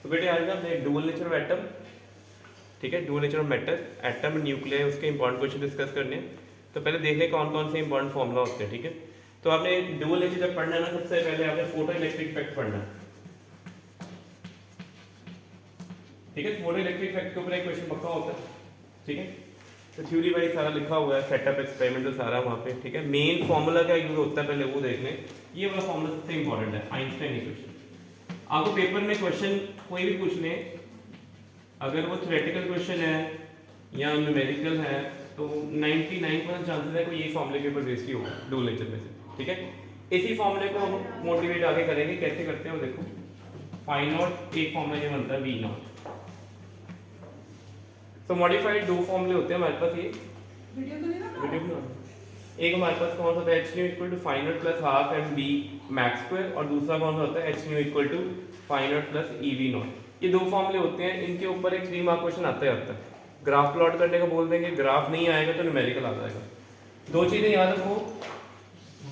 तो बेटे आज ना हमने डुअल नेचर ऑफ एटम, ठीक है, dual nature of matter, atom, nuclear, उसके इंपॉर्टेंट क्वेश्चन डिस्कस करने हैं। तो पहले देख लें कौन कौन से इंपॉर्टेंट फॉर्मूला होते हैं, ठीक है। तो आपने डुअल नेचर जब पढ़ना है ना, सबसे पहले आपने फोटो इलेक्ट्रिक इफेक्ट पढ़ना है, ठीक है। फोटो इलेक्ट्रिक इफेक्ट के ऊपर एक क्वेश्चन पक्का होता है, ठीक है। तो थ्योरी वाइज सारा लिखा हुआ है, सेटअप एक्सपेरिमेंटल सारा वहाँ पे, ठीक है। मेन फॉर्मूला क्या यूज होता है पहले वो देख लें। ये वाला फॉर्मूला सबसे इंपॉर्टेंट है, आइंस्टाइन इक्वेशन। आपको पेपर में क्वेश्चन कोई भी पूछ ले, अगर वो थ्योरेटिकल क्वेश्चन है या न्यूमेरिकल है, तो 99% चांसेस है कोई ये फॉर्मूले के ऊपर बेस्ड ही होगा डुअल नेचर में से, ठीक है। इसी फॉर्मूले को हम मोटिवेट आगे करेंगे, कैसे करते हैं वो देखो। फाई नॉट एक फॉर्मूला ये बनता है वी नॉट। तो मॉडिफाइड दो फॉर्मूले होते हैं हमारे पास, ये वीडियो एक हमारे पास कौन सा होता है, H nu equal to phi naught plus half M B max square, और दूसरा कौन सा होता है, H nu equal to phi naught plus E V naught. ये दो फॉर्मूले होते हैं, इनके ऊपर एक 3 मार्क क्वेश्चन आता है। ग्राफ प्लॉट करने का बोल देंगे, ग्राफ नहीं आएगा तो न्यूमेरिकल आ जाएगा। दो चीजें याद रखो,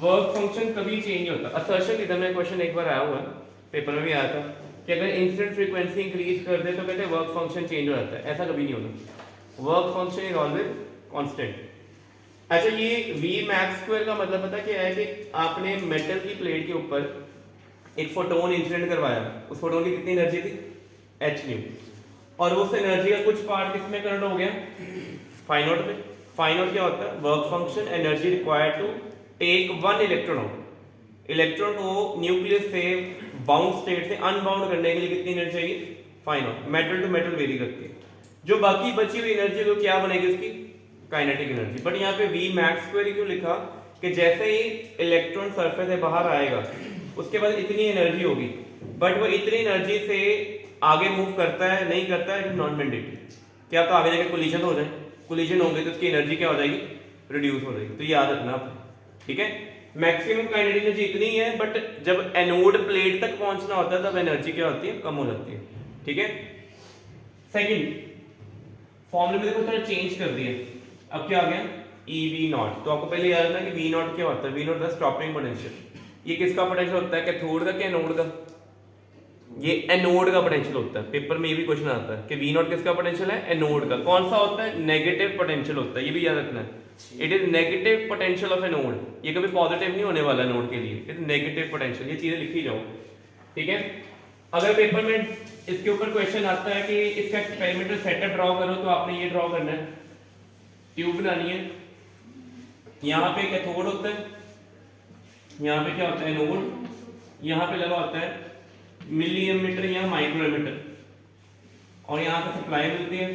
वर्क फंक्शन कभी चेंज नहीं होता। असर्शन इधर में क्वेश्चन एक बार आया हुआ है, पेपर में भी आया था कि अगर इंसिडेंट फ्रीक्वेंसी इंक्रीज कर दे तो कहते हैं वर्क फंक्शन चेंज हो जाता है। ऐसा कभी नहीं होता, work function is always constant. अच्छा, ये v मैक्स स्क्वायर का मतलब पता क्या है कि आपने मेटल की प्लेट के ऊपर एक फोटोन इंसिडेंट करवाया, उस फोटोन की कितनी एनर्जी थी, h न्यू, और उस एनर्जी का कुछ पार्ट किसमें कन्वर्ट हो गया, फाई नॉट में। फाई नॉट क्या होता है, work function, energy required to take one electron out. Electron को न्यूक्लियस से बाउंड स्टेट से अनबाउंड करने के लिए कितनी एनर्जी चाहिए, phi naught. Metal to metal vary करती है। जो बाकी बची हुई एनर्जी को क्या बनेगी उसकी, काइनेटिक एनर्जी। बट यहाँ पे v मैक्स स्क्वायर क्यों लिखा, कि जैसे ही इलेक्ट्रॉन सरफेस से बाहर आएगा उसके बाद इतनी एनर्जी होगी, बट वो इतनी एनर्जी से आगे मूव करता है नहीं करता है, नॉन मैंडेटरी। क्या तो आगे जाके कोलिजन हो जाए, कोलिजन होंगे तो उसकी एनर्जी क्या हो जाएगी, रिड्यूस हो जाएगी। तो याद रखना आप, ठीक है। मैक्सिमम काइनेटिक एनर्जी इतनी है, बट जब एनोड प्लेट तक पहुंचना होता है तब एनर्जी क्या होती है, कम हो जाती है, ठीक है। सेकेंड फॉर्मूले में देखो थोड़ा चेंज कर दिया, अब क्या आ गया, ई वी नॉट। तो आपको पहले याद रखना कि वी नॉट क्या होता है, V naught the stopping potential. ये किसका पोटेंशियल होता है, कैथोड का क्या एनोड का, ये एनोड का पोटेंशियल होता है। पेपर में ये भी क्वेश्चन आता है कि वी नॉट किसका पोटेंशियल है, एनोड का। कौन सा होता है, नेगेटिव पोटेंशियल होता है, ये भी याद रखना है। It is negative potential of anode, ये कभी पॉजिटिव नहीं होने वाला एनोड के लिए, इट इज नेगेटिव पोटेंशियल। ये चीजें लिखी जाओ, ठीक है। अगर पेपर में इसके ऊपर क्वेश्चन आता है कि इसका एक्सपेरिमेंटल सेटअप ड्रॉ करो, तो आपने ये ड्रॉ करना है, ट्यूब बनानी है, यहाँ पे कैथोड होता है, यहाँ पे क्या होता है, एनोड, यहाँ पे लगा होता है मिली एमीटर या माइक्रो एमीटर, और यहाँ पे सप्लाई मिलती है,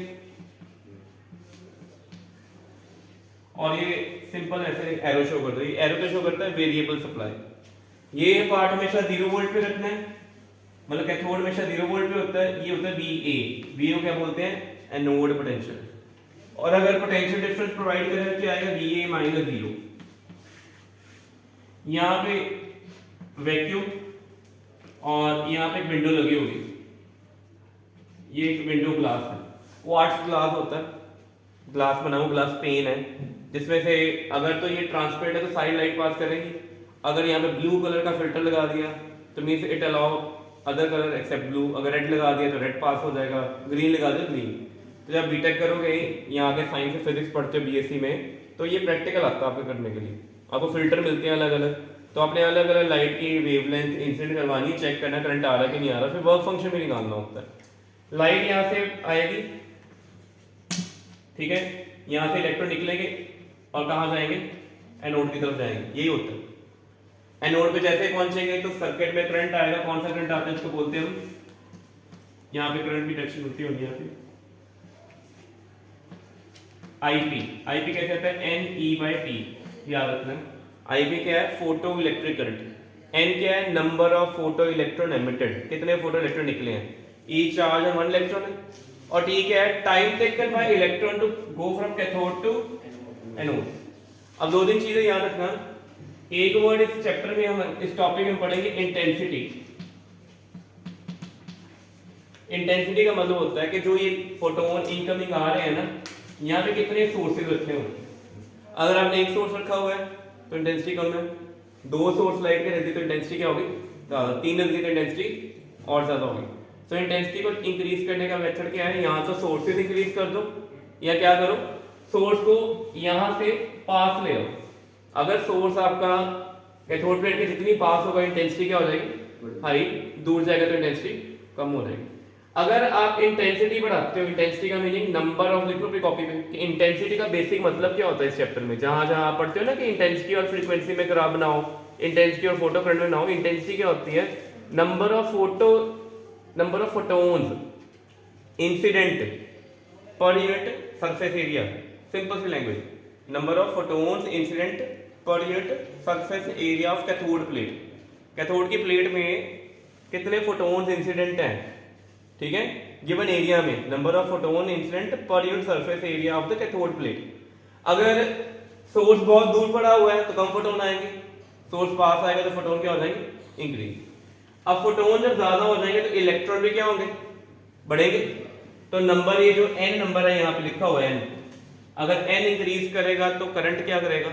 और ये सिंपल ऐसे एरो शो करता है। एरो पे शो करता है वेरिएबल सप्लाई। ये पार्ट हमेशा 0 वोल्ट पे रखना है, मतलब कैथोड हमेशा 0 वोल्ट पे होता है। ये होता है VA, VA क्या बोलते हैं, एनोड पोटेंशियल। और अगर पोटेंशियल डिफरेंस प्रोवाइड करें तो क्या आएगा, VA माइनस 0। यहाँ पे वैक्यूम, और यहाँ पे एक विंडो लगी होगी, ये एक विंडो ग्लास है, क्वार्ट्ज ग्लास होता है, ग्लास बना हुआ ग्लास पेन है, जिसमें से अगर तो ये ट्रांसपेरेंट है तो सारी लाइट पास करेगी। अगर यहाँ पे ब्लू कलर का फिल्टर लगा दिया तो means it allow other colour except blue. अगर रेड लगा दिया तो रेड पास हो जाएगा, ग्रीन लगा दिया ग्रीन। तो जब बीटेक करोगे, यहाँ आगे साइंस से फिजिक्स पढ़ते हो बीएससी में, तो ये प्रैक्टिकल आता है आपको करने के लिए। आपको फिल्टर मिलते हैं अलग अलग, तो आपने अलग अलग लाइट की वेवलेंथ इंसिडेंट करवानी, चेक करना करंट आ रहा है कि नहीं आ रहा, फिर वर्क फंक्शन भी निकालना होता है। लाइट यहाँ से आएगी, ठीक है, यहाँ से इलेक्ट्रॉन निकलेंगे और कहाँ जाएंगे, एनोड की तरफ जाएंगे, यही होता है। एनोड पे जैसे पहुंचेंगे तो सर्किट में करंट आएगा। कौन सा करंट आता है, इसको बोलते हैं हम, यहाँ पे करंट की डायरेक्शन होती है यहाँ पे आईपी। आईपी कैसे आता है, NE/T, याद रखना। आईपी क्या है, फोटो इलेक्ट्रिक करंट। एन क्या है, number of photo electron emitted, कितने फोटो इलेक्ट्रॉन निकले हैं, ई चार्ज और 1 इलेक्ट्रॉन है। और टी क्या है, time taken by electron to go from cathode to anode. अब 2 चीजें याद रखना, एक वर्ड इस चैप्टर में हम इस टॉपिक में पढ़ेंगे, इंटेंसिटी। इंटेंसिटी का मतलब होता है कि जो ये फोटोन इनकमिंग आ रहे हैं ना, यहाँ पे कितने सोर्सेज रखे हुए हैं। अगर आपने एक सोर्स रखा हुआ है तो इंटेंसिटी कम है, 2 सोर्स लाइट के रहती तो इंटेंसिटी क्या होगी, 3 नजदीक तो इंटेंसिटी और ज्यादा होगी। सो इंटेंसिटी को इंक्रीज करने का मेथड क्या है, यहाँ तो सोर्सेज इंक्रीज कर दो या क्या करो, सोर्स को यहाँ से पास ले आओ। अगर सोर्स आपका कैथोड प्लेट के जितनी पास होगा इंटेंसिटी क्या हो जाएगी, हाई, दूर जाएगा तो इंटेंसिटी कम हो जाएगी। अगर आप इंटेंसिटी बढ़ाते हो, इंटेंसिटी का मीनिंग नंबर ऑफ, लिखो अपनी कॉपी पे कि इंटेंसिटी का बेसिक मतलब क्या होता है इस चैप्टर में, जहां जहां आप पढ़ते हो ना कि इंटेंसिटी और फ्रीक्वेंसी में ग्राफ बनाओ, इंटेंसिटी और फोटो करंट में बनाओ। इंटेंसिटी क्या होती है, number of photons incident per unit surface area, simple see language, number of photons incident per unit surface area of cathode plate. Cathode की प्लेट में कितने फोटोन्स इंसिडेंट हैं, ठीक है, गिवन एरिया में, number of photon incident per unit surface area of the cathode plate. अगर source बहुत दूर पड़ा हुआ है तो कम फोटोन आएंगे, सोर्स पास आएगा तो फोटोन क्या हो जाएंगे, इंक्रीज। अब फोटोन जब ज्यादा हो जाएंगे तो इलेक्ट्रॉन भी क्या होंगे, बढ़ेंगे। तो नंबर, ये जो n नंबर है यहाँ पे लिखा हुआ है n, अगर n इंक्रीज करेगा तो करंट क्या करेगा,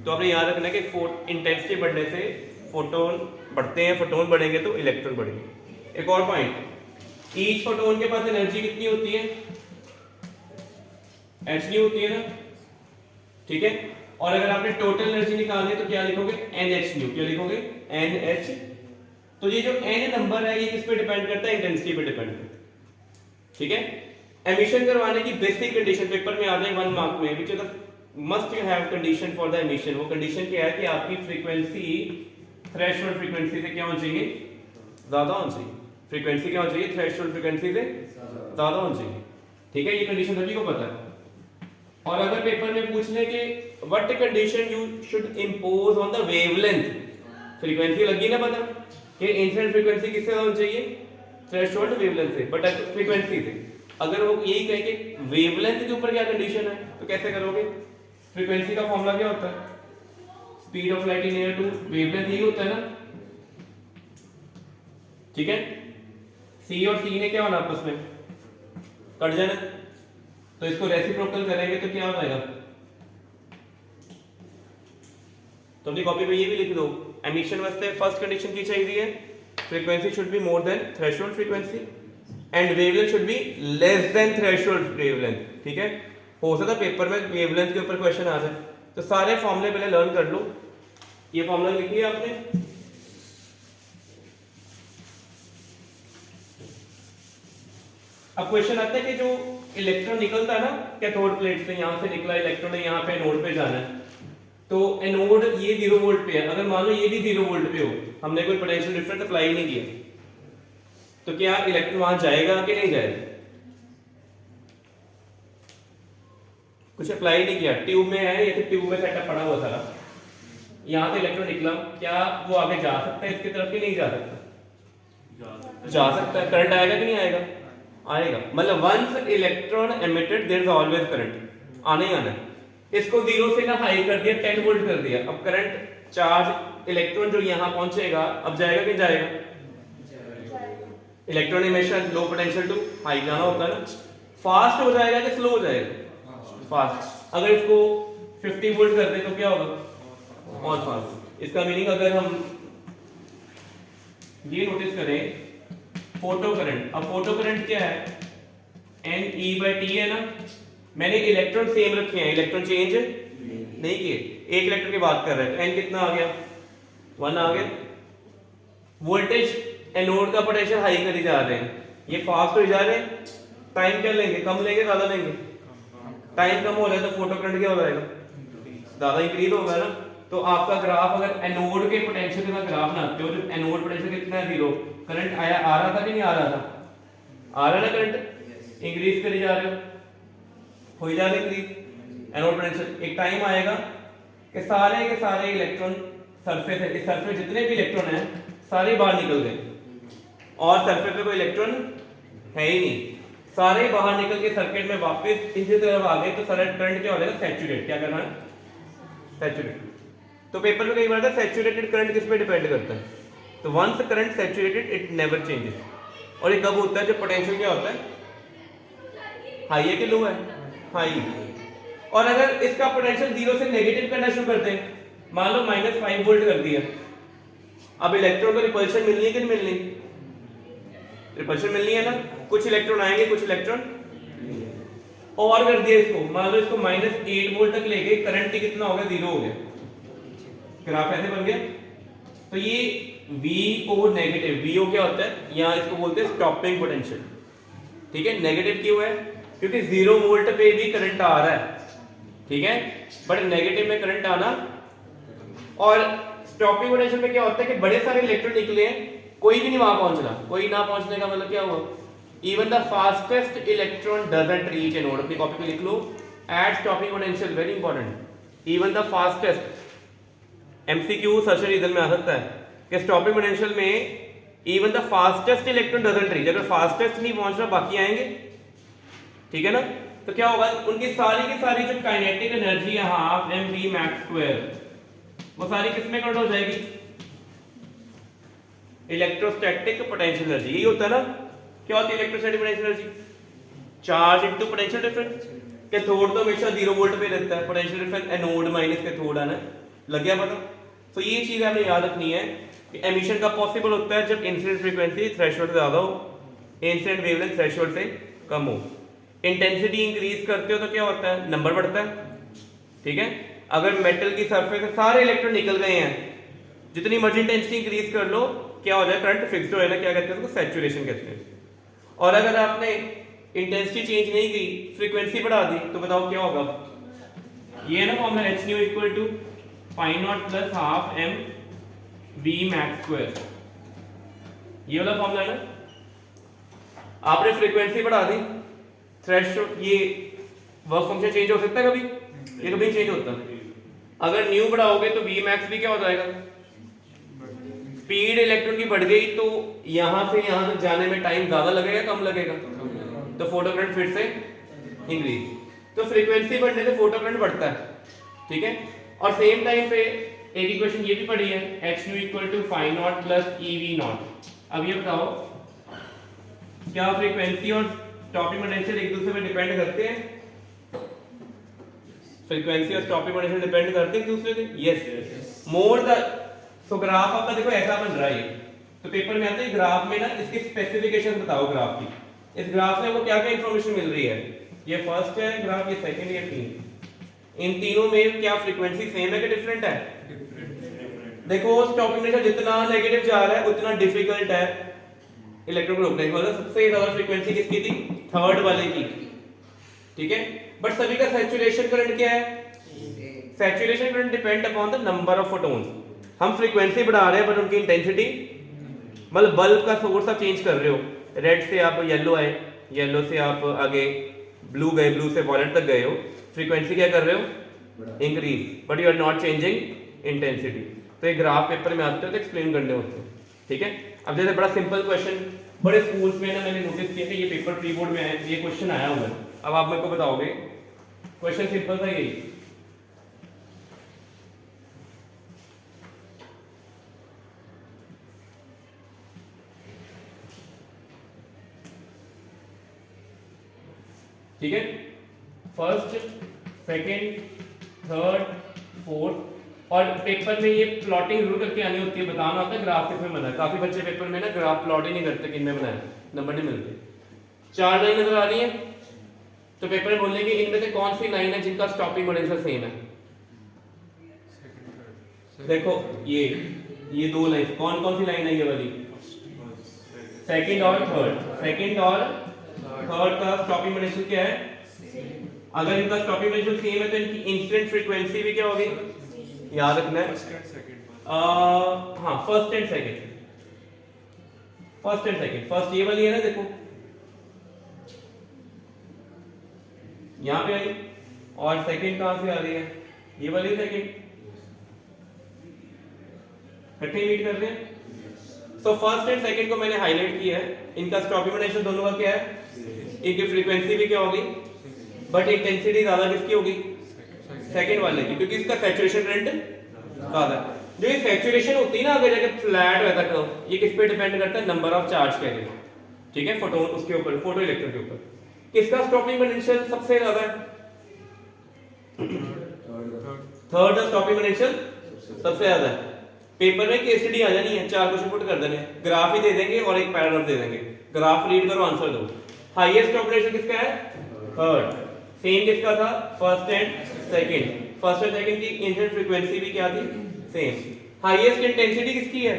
तो आपने याद रखना है कि इंटेंसिटी बढ़ने से फोटोन बढ़ते हैं, फोटोन बढ़ेंगे तो इलेक्ट्रॉन बढ़ेंगे। एक और पॉइंट, ईच फोटोन के पास एनर्जी कितनी होती है, h होती है ना, ठीक है। और अगर आपने टोटल एनर्जी निकालनी है तो क्या लिखोगे, NH, क्या लिखोगे, NH। तो ये जो n नंबर है ये किस पे डिपेंड करता है, इंटेंसिटी पे डिपेंड करता है, ठीक है। एमिशन करवाने की बेसिक कंडीशन पेपर में आ जाए 1 मार्क में, which is the must have condition for the emission. वो कंडीशन क्या है कि आपकी फ्रीक्वेंसी थ्रेशोल्ड फ्रीक्वेंसी से क्या होनी चाहिए, ज्यादा होनी चाहिए। फ्रीक्वेंसी क्या होनी चाहिए, थ्रेशोल्ड फ्रीक्वेंसी से ज्यादा होनी चाहिए, ठीक है। ये कंडीशन सभी को पता है। और अगर पेपर में पूछ ले कि what condition you should impose on the wavelength, frequency लगी ना पता कि इंसिडेंट फ्रीक्वेंसी किससे होनी चाहिए, थ्रेशोल्ड वेवलेंथ से, बट फ्रीक्वेंसी से। अगर वो यही कहे कि वेवलेंथ के ऊपर क्या कंडीशन है तो कैसे करोगे, फ्रीक्वेंसी का फॉर्मूला क्या होता है, speed of light in air to wavelength, यही होता है ना, ठीक है। C और C ने क्या होना आपस में, कट जाना, तो इसको रेसिप्रोकल करेंगे तो क्या हो जाएगा, तो अपनी कॉपी पे ये भी लिख दो, एमिशन वास्ते फर्स्ट कंडीशन की चाहिए है, frequency should be more than threshold frequency and wavelength should be less than threshold wavelength, ठीक है। हो सकता है पेपर में वेवलेंथ के ऊपर क्वेश्चन आ जाए, तो सारे फॉर्मूले पहले लर्न कर लो। ये फॉर्मूला लिखिए आपने, अब क्वेश्चन आता है कि जो इलेक्ट्रॉन निकलता है ना कैथोड प्लेट से, यहां से निकला इलेक्ट्रॉन है, यहां पे एनोड पे जाना है, तो एनोड ये 0 वोल्ट पे है, अगर मान लो ये भी 0 वोल्ट पे हो, हमने कोई पोटेंशियल डिफरेंस अप्लाई नहीं किया, तो क्या इलेक्ट्रॉन वहां जाएगा कि नहीं जाएगा, कुछ अप्लाई नहीं किया, ट्यूब में है, ये तो ट्यूब में सेटअप पड़ा हुआ था, यहां से इलेक्ट्रॉन निकला, क्या वो आगे जा सकता है इसकी तरफ कि नहीं जा सकता, जा सकता है। करंट आएगा कि नहीं आएगा, आएगा, मतलब once electron emitted there is always current, आने ही आना है। इसको 0 से ना हाई कर दिया, 10 वोल्ट कर दिया, अब करंट, चार्ज, इलेक्ट्रॉन जो यहां पहुंचेगा अब जाएगा कि जाएगा, इलेक्ट्रॉन हमेशा लो पोटेंशियल टू हाई जाना होता है ना, फास्ट हो जाएगा कि स्लो हो जाएगा, फास्ट। अगर इसको 50 वोल्ट कर दे तो क्या होगा, बहुत फास्ट। इसका मीनिंग अगर हम ये नोटिस करें फोटो करंट, अब फोटो करंट क्या है, NE/T है ना, मैंने इलेक्ट्रॉन सेम रखे हैं, इलेक्ट्रॉन चेंज नहीं किए, एक इलेक्ट्रॉन की बात कर रहे हैं, तो n कितना आ गया, 1 आ गया। वोल्टेज एनोड का पोटेंशियल हाई करी जा रहे हैं, ये फास्ट हो जा रहे हैं, टाइम क्या लेंगे, कम लेंगे ज्यादा लेंगे, टाइम कम हो रहा है तो फोटो करंट क्या हो जाएगा, ज्यादा इंक्रीज होगा ना। तो आपका ग्राफ अगर एनोड के पोटेंशियल का ग्राफ बनाते हो, जो एनोड पोटेंशियल कितना है 0, करंट आया, आ रहा था कि नहीं आ रहा था, आ रहा ना करंट, इंक्रीज करी जा रहे हो जा रहे इंक्रीज एनोड पोटेंशियल। एक टाइम आएगा कि सारे के सारे इलेक्ट्रॉन सरफेस है, इस सरफेस जितने भी इलेक्ट्रॉन हैं सारे बाहर निकल गए, और सरफेस पे कोई इलेक्ट्रॉन है ही नहीं, सारे बाहर निकल के सर्किट में वापस इसी तरफ आ गए, तो सारा करंट क्या हो जाएगा, सैचुरेट, क्या करना है, सैचुरेट। तो पेपर में कई बार सैचुरेटेड करंट किस पे डिपेंड करता है, तो once current saturated it never changes. और ये कब होता है, जब पोटेंशियल क्या होता है, हाई है कि लो है, हाई। और अगर इसका पोटेंशियल 0 से नेगेटिव करना शुरू करते हैं, मान लो -5 वोल्ट कर दिया, अब इलेक्ट्रॉन को रिपल्शन मिलनी है कि नहीं मिलनी, रिपल्शन मिलनी है ना, कुछ इलेक्ट्रॉन आएंगे कुछ इलेक्ट्रॉन, और कर दिया इसको, मान लो इसको -8 वोल्ट तक ले गए, करंट ही कितना हो गया, 0 हो गया, ग्राफ ऐसे बन गया। तो ये VO नेगेटिव, VO क्या होता है, यहाँ इसको बोलते हैं स्टॉपिंग पोटेंशियल, ठीक है। नेगेटिव क्यों है, क्योंकि 0 वोल्ट पे भी करंट आ रहा है, ठीक है, बट नेगेटिव में करंट आना, और स्टॉपिंग पोटेंशियल में क्या होता है कि बड़े सारे इलेक्ट्रॉन निकले हैं, कोई भी नहीं वहां पहुंच रहा, कोई ना पहुंचने का मतलब क्या हुआ, even the fastest electron doesn't reach a node, अपनी कॉपी पे लिख लो, at stopping potential, very important, even the fastest, MCQ search region में आ सकता है कि स्टॉपिंग पोटेंशियल में even the fastest electron doesn't reach, अगर फास्टेस्ट नहीं पहुंच रहा बाकी आएंगे, ठीक है ना। तो क्या होगा, उनकी सारी की सारी जो काइनेटिक एनर्जी है 12mv मैक्स स्क्वायर, वो सारी किसमें कन्वर्ट हो जाएगी, इलेक्ट्रोस्टैटिक पोटेंशियल एनर्जी, यही होता है ना। क्या होती है electrostatic potential energy, charge into potential difference, cathode तो हमेशा 0 वोल्ट पे रहता है, potential difference anode minus cathode आना, लग गया पता। तो ये चीज आपने याद रखनी है कि एमिशन का पॉसिबल होता है जब इंसिडेंट फ्रीक्वेंसी थ्रेशोल्ड से ज्यादा हो, इंसिडेंट वेवलेंथ थ्रेशोल्ड से कम हो। इंटेंसिटी इंक्रीज करते हो तो क्या होता है, नंबर बढ़ता है, ठीक है। अगर मेटल की सरफेस से सारे इलेक्ट्रॉन निकल गए हैं, जितनी मर्जी इंटेंसिटी इंक्रीज कर लो, क्या हो जाए, करंट फिक्स्ड हो जाए, क्या कहते हैं उसको, सैचुरेशन कहते हैं। और अगर आपने इंटेंसिटी चेंज नहीं की, फ्रीक्वेंसी बढ़ा दी, तो बताओ क्या होगा, ये है ना formula, h nu equal to phi naught plus half m v max square, ये वाला फॉर्मूला है ना। आपने फ्रीक्वेंसी बढ़ा दी, थ्रेशोल्ड, ये वर्क फंक्शन चेंज हो सकता है कभी, ये कभी चेंज होता है। अगर न्यू बढ़ाओगे तो v मैक्स भी क्या हो जाएगा, स्पीड इलेक्ट्रॉन की बढ़ गई तो यहां से यहां तक जाने में टाइम ज्यादा लगेगा कम लगेगा, तो फोटो करंट फिर से इंक्रीज, तो फ्रीक्वेंसी बढ़ने से फोटो करंट बढ़ता है, ठीक है। और सेम टाइम पे एक इक्वेशन ये भी पढ़ी है, h nu equal to phi naught plus ev naught. अब ये बताओ क्या फ्रीक्वेंसी और स्टॉपिंग पोटेंशियल एक दूसरे पे डिपेंड करते हैं, फ्रीक्वेंसी और स्टॉपिंग पोटेंशियल डिपेंड करते हैं एक दूसरे पे, यस, मोर द, तो ग्राफ आपका देखो ऐसा बन रहा है, तो पेपर में आता है ग्राफ में ना इसकी स्पेसिफिकेशन बताओ ग्राफ की, इस ग्राफ में वो क्या क्या इंफॉर्मेशन मिल रही है, ये फर्स्ट है ग्राफ, ये सेकंड, ये तीन, इन तीनों में क्या फ्रीक्वेंसी सेम है कि डिफरेंट है, देखो स्टॉपिंग पोटेंशियल जितना नेगेटिव जा रहा है उतना डिफिकल्ट है इलेक्ट्रॉन को रोकने का, सबसे ज्यादा फ्रीक्वेंसी किसकी थी, थर्ड वाले की, ठीक है। बट सभी का सैचुरेशन करंट क्या है, saturation current depend upon the number of photons, हम फ्रीक्वेंसी बढ़ा रहे हैं बट उनकी इंटेंसिटी, मतलब बल्ब का सोर्स आप चेंज कर रहे हो, रेड से आप येलो आए, येलो से आप आगे ब्लू गए, ब्लू से वॉयलेट तक गए हो, फ्रीक्वेंसी क्या कर रहे हो, increase, but you are not changing intensity. तो ये ग्राफ पेपर में आते हो तो एक्सप्लेन करने होते हैं, ठीक है। अब जैसे बड़ा सिंपल क्वेश्चन, बड़े स्कूल्स में ना मैंने नोटिस किया कि ये पेपर प्री बोर्ड में आया, ये क्वेश्चन आया हुआ है, अब आप मेरे को बताओगे, क्वेश्चन सिंपल था यही, ठीक है। फर्स्ट, सेकंड, थर्ड, फोर्थ, और पेपर में ये प्लॉटिंग जरूर करके आनी होती है, बताना होता है ग्राफ किसमें बना है, काफी बच्चे पेपर में ना ग्राफ प्लॉट ही नहीं करते किन में बनाया, नंबर नहीं मिलते। 4 लाइन नजर आ रही है, तो पेपर में बोलेंगे इनमें से कौन सी लाइन है जिनका स्टॉपिंग पोटेंशियल सेम है, देखो ये 2 लाइन, कौन कौन सी लाइन है, ये वाली सेकंड और थर्ड, सेकंड और थर्ड का स्टॉपिंग पोटेंशियल क्या है, अगर इनका स्टॉपिंग पोटेंशियल सेम है तो इनकी इंसिडेंट फ्रीक्वेंसी भी क्या होगी, याद रखना है, हाँ फर्स्ट एंड सेकंड, फर्स्ट ये वाली है ना, देखो यहां पे आई, और सेकंड कहां से आ रही है, ये वाली सेकंड, इकट्ठे मीट कर रहे हैं। तो फर्स्ट एंड सेकंड को मैंने हाईलाइट किया है, इनका स्टॉपिंग पोटेंशियल दोनों का क्या है, इनकी फ्रीक्वेंसी भी क्या होगी, बट इंटेंसिटी ज्यादा किसकी होगी, सेकंड वाले की, क्योंकि इसका सैचुरेशन करंट ज्यादा है। जो ये सैचुरेशन होती है ना, अगर जगह फ्लैट रहता कर्व, ये किस पे डिपेंड करता है, नंबर ऑफ चार्ज के लिए, ठीक है, फोटोन उसके ऊपर, फोटो इलेक्ट्रॉन के ऊपर। किसका स्टॉपिंग पोटेंशियल सबसे ज्यादा है, थर्ड स्टॉपिंग पोटेंशियल सबसे ज्यादा है, पेपर में केस स्टडी आ जानी है, 4 क्वेश्चन पुट कर देने, ग्राफ ही दे देंगे और एक पैराग्राफ दे देंगे, ग्राफ रीड करो आंसर दो। हाईएस्ट ऑपरेशन किसका है? थर्ड। सेम किसका था? First and second. फर्स्ट और सेकंड की इंटरनल फ्रीक्वेंसी भी क्या थी? सेम। हाईएस्ट इंटेंसिटी किसकी है?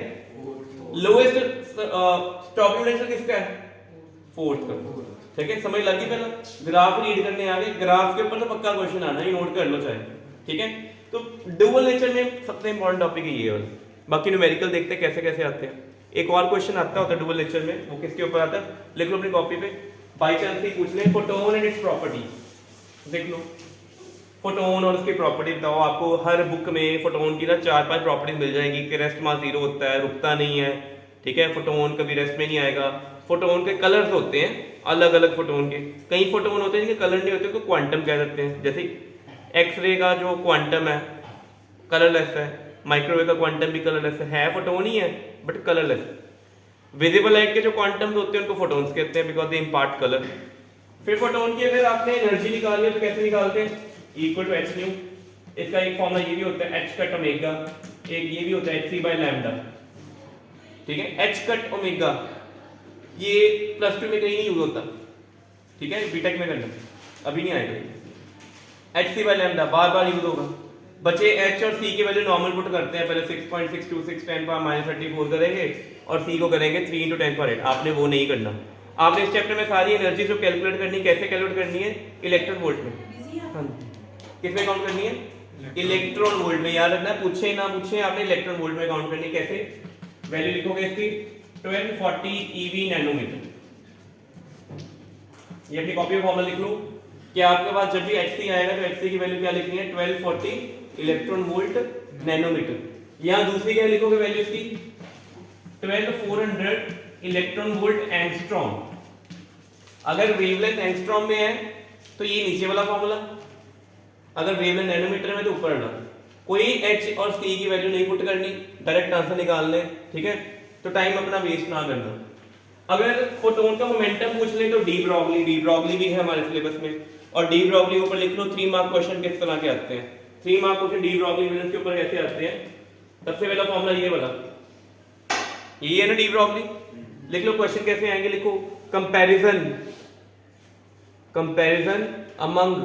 लोएस्ट स्टॉपिंग पोटेंशियल किसका है? फोर्थ का। ठीक है, समझ लगी? पहला ग्राफ रीड करने आ गए, ग्राफ के ऊपर तो पक्का क्वेश्चन आना है, नोट कर लो चाहे। ठीक है, तो डुअल नेचर में सबसे इंपॉर्टेंट टॉपिक है ये वाला। बाकी न्यूमेरिकल देखते हैं कैसे कैसे आते हैं। एक और क्वेश्चन आता होता है डुअल नेचर में, वो किसके ऊपर आता है? लिख लो अपनी कॉपी पे, बाई चांस ही पूछ ले फोटोन एंड इट्स प्रॉपर्टीज। देख लो फोटोन और उसकी प्रॉपर्टी बताओ। आपको हर बुक में फोटोन की ना 4-5 प्रॉपर्टीज मिल जाएंगी कि रेस्ट मास 0 होता है, रुकता नहीं है। ठीक है, फोटोन कभी रेस्ट में नहीं आएगा। फोटोन के कलर्स होते हैं अलग अलग फोटोन के, कई फोटोन होते हैं जिनके कलर नहीं होते, उनको क्वांटम कह सकते हैं। जैसे एक्सरे का जो क्वांटम है कलरलेस है, माइक्रोवेव का क्वांटम भी कलरलेस है फोटोन ही है बट कलरलेस। विजिबल लाइट के जो क्वांटम्स होते हैं उनको फोटोन्स कहते हैं बिकॉज दे इम्पार्ट कलर। फिर फोटोन की अगर आपने एनर्जी निकालनी है तो कैसे निकालते हैं? Equal to H nu. इसका एक फॉर्मूला ये भी होता है एच कट ओमेगा, एक ये भी होता है एच सी बाय लैम्डा। ठीक है, एच कट ओमेगा ये +2 में कहीं नहीं यूज होता। ठीक है, बीटेक में करना, अभी नहीं आएगा। एच सी बाय लैम्डा बार बार यूज होगा। बच्चे एच और सी की वैल्यू नॉर्मल पुट करते हैं, पहले 6.626 10⁻³ करेंगे और सी को करेंगे 3 × 10⁸। आपने वो नहीं करना। आपने इस चैप्टर में सारी एनर्जी जो कैलकुलेट करनी, कैसे कैलकुलेट करनी है? इलेक्ट्रॉन वोल्ट में। हाँ, किसमें काउंट करनी है? इलेक्ट्रॉन वोल्ट में। याद रखना, पूछे ना पूछे, आपने इलेक्ट्रॉन वोल्ट में काउंट करनी। कैसे? वैल्यू लिखोगे इसकी 1240 eV नैनोमीटर। ये अपनी कॉपी में फॉर्मूला लिख लो कि आपके पास जब भी HC आएगा तो HC की वैल्यू क्या लिखनी है? 1240 इलेक्ट्रॉन वोल्ट नैनोमीटर। यहां दूसरी क्या लिखोगे वैल्यू इसकी? 12400 इलेक्ट्रॉन वोल्ट एंगस्ट्रॉम। अगर वेवलेंथ एंगस्ट्रॉम में है तो ये नीचे वाला फॉर्मूला, अगर वेवलेंथ नैनोमीटर में तो ऊपर वाला। कोई H और C की वैल्यू नहीं पुट करनी, डायरेक्ट आंसर निकालने। ठीक है, तो टाइम अपना वेस्ट ना करना। अगर फोटोन का मोमेंटम पूछ ले तो डी ब्रॉगली भी है हमारे सिलेबस में, और डी ब्रॉगली ऊपर लिख लो 3 मार्क क्वेश्चन किस तरह के आते हैं। 3 मार्क क्वेश्चन डी ब्रॉगली के ऊपर कैसे आते हैं? सबसे पहला फॉर्मूला ये वाला, ये है ना डी ब्रॉगली। लिख लो क्वेश्चन कैसे आएंगे, लिखो comparison among